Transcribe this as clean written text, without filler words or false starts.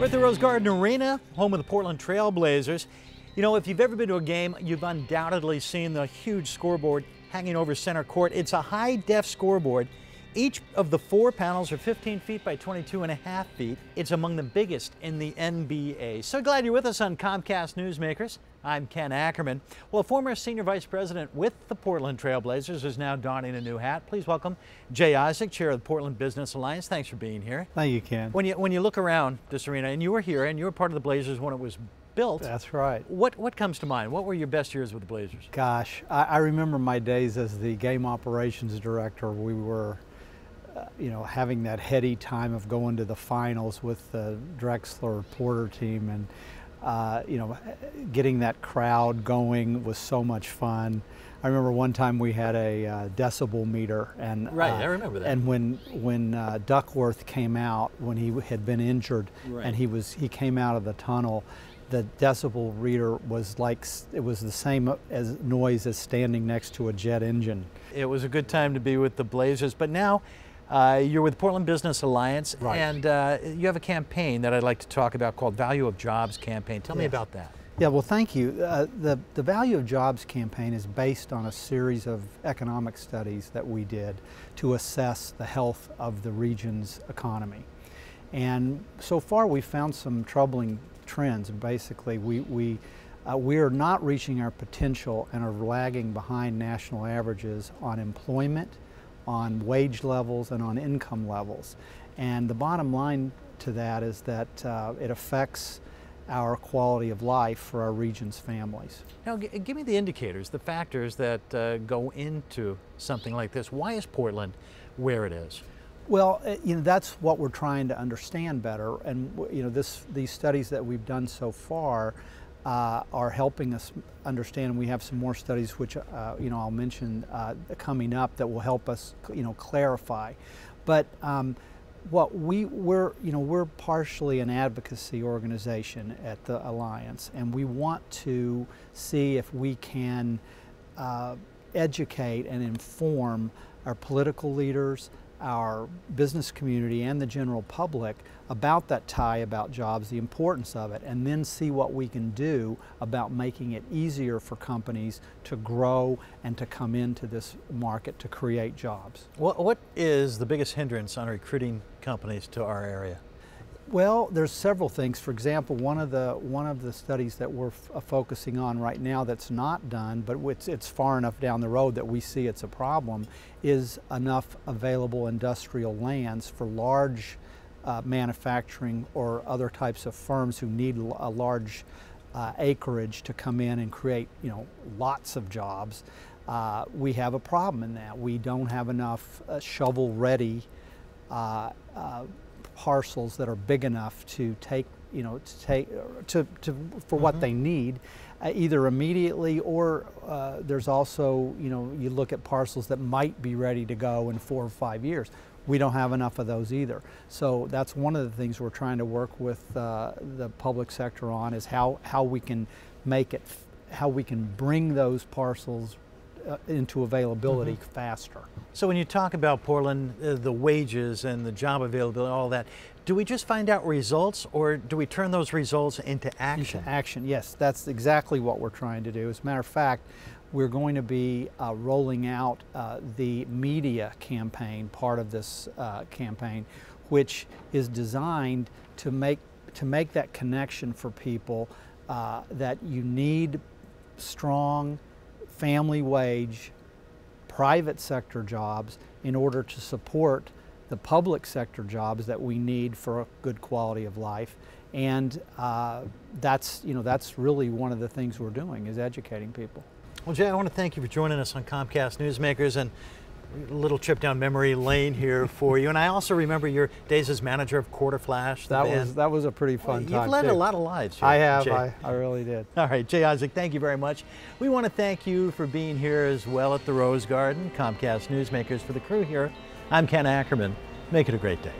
at the Rose Garden Arena, home of the Portland Trail Blazers. You know, if you've ever been to a game, you've undoubtedly seen the huge scoreboard hanging over center court. It's a high-def scoreboard. Each of the 4 panels are 15 feet by 22.5 feet. It's among the biggest in the NBA. So glad you're with us on Comcast Newsmakers. I'm Ken Ackerman. Well, a former senior vice president with the Portland Trail Blazers is now donning a new hat. Please welcome Jay Isaac, chair of the Portland Business Alliance. Thanks for being here. Thank you, Ken. When you look around this arena, and you were here, and you were part of the Blazers when it was built. That's right. What comes to mind? What were your best years with the Blazers? Gosh, I remember my days as the game operations director. We were having that heady time of going to the finals with the Drexler Porter team, and getting that crowd going was so much fun. I remember one time we had a decibel meter, and right, I remember that. And when Duckworth came out, when he had been injured, right, and he came out of the tunnel, the decibel reader was like, it was the same as noise as standing next to a jet engine. It was a good time to be with the Blazers, but now you're with Portland Business Alliance, right, and you have a campaign that I'd like to talk about called Value of Jobs campaign. Tell me about that. Yeah, well, thank you. The Value of Jobs campaign is based on a series of economic studies that we did to assess the health of the region's economy. And so far we've found some troubling trends. Basically, we are not reaching our potential and are lagging behind national averages on employment, on wage levels, and on income levels. And the bottom line to that is that it affects our quality of life for our region's families. Now, give me the indicators, the factors that go into something like this. Why is Portland where it is? Well, that's what we're trying to understand better, and these studies that we've done so far are helping us understand. We have some more studies which I'll mention coming up that will help us clarify. But we're partially an advocacy organization at the Alliance, and we want to see if we can educate and inform our political leaders, our business community, and the general public about that tie about jobs, the importance of it, and then see what we can do about making it easier for companies to grow and to come into this market to create jobs. What is the biggest hindrance on recruiting companies to our area? Well, there's several things. For example, one of the studies that we're focusing on right now that's not done, but it's far enough down the road that we see it's a problem, is enough available industrial lands for large manufacturing or other types of firms who need a large acreage to come in and create lots of jobs. We have a problem in that. We don't have enough shovel-ready parcels that are big enough to take, for what they need, either immediately, or there's also, you look at parcels that might be ready to go in 4 or 5 years. We don't have enough of those either. So that's one of the things we're trying to work with the public sector on, is how we can make it, how we can bring those parcels into availability faster. So when you talk about Portland, the wages and the job availability, all that, do we just find out results, or do we turn those results into action? Into action, yes. That's exactly what we're trying to do. As a matter of fact, we're going to be rolling out the media campaign, part of this campaign, which is designed to make that connection for people that you need strong family wage, private sector jobs in order to support the public sector jobs that we need for a good quality of life. And that's really one of the things we're doing, is educating people. Well, Jay, I want to thank you for joining us on Comcast Newsmakers, and a little trip down memory lane here for you. And I also remember your days as manager of Quarter Flash. That was a pretty fun time. You've led a lot of lives here, I have, Jay. I really did. All right, Jay Isaac, thank you very much. We want to thank you for being here as well at the Rose Garden. Comcast Newsmakers, for the crew here, I'm Ken Ackerman. Make it a great day.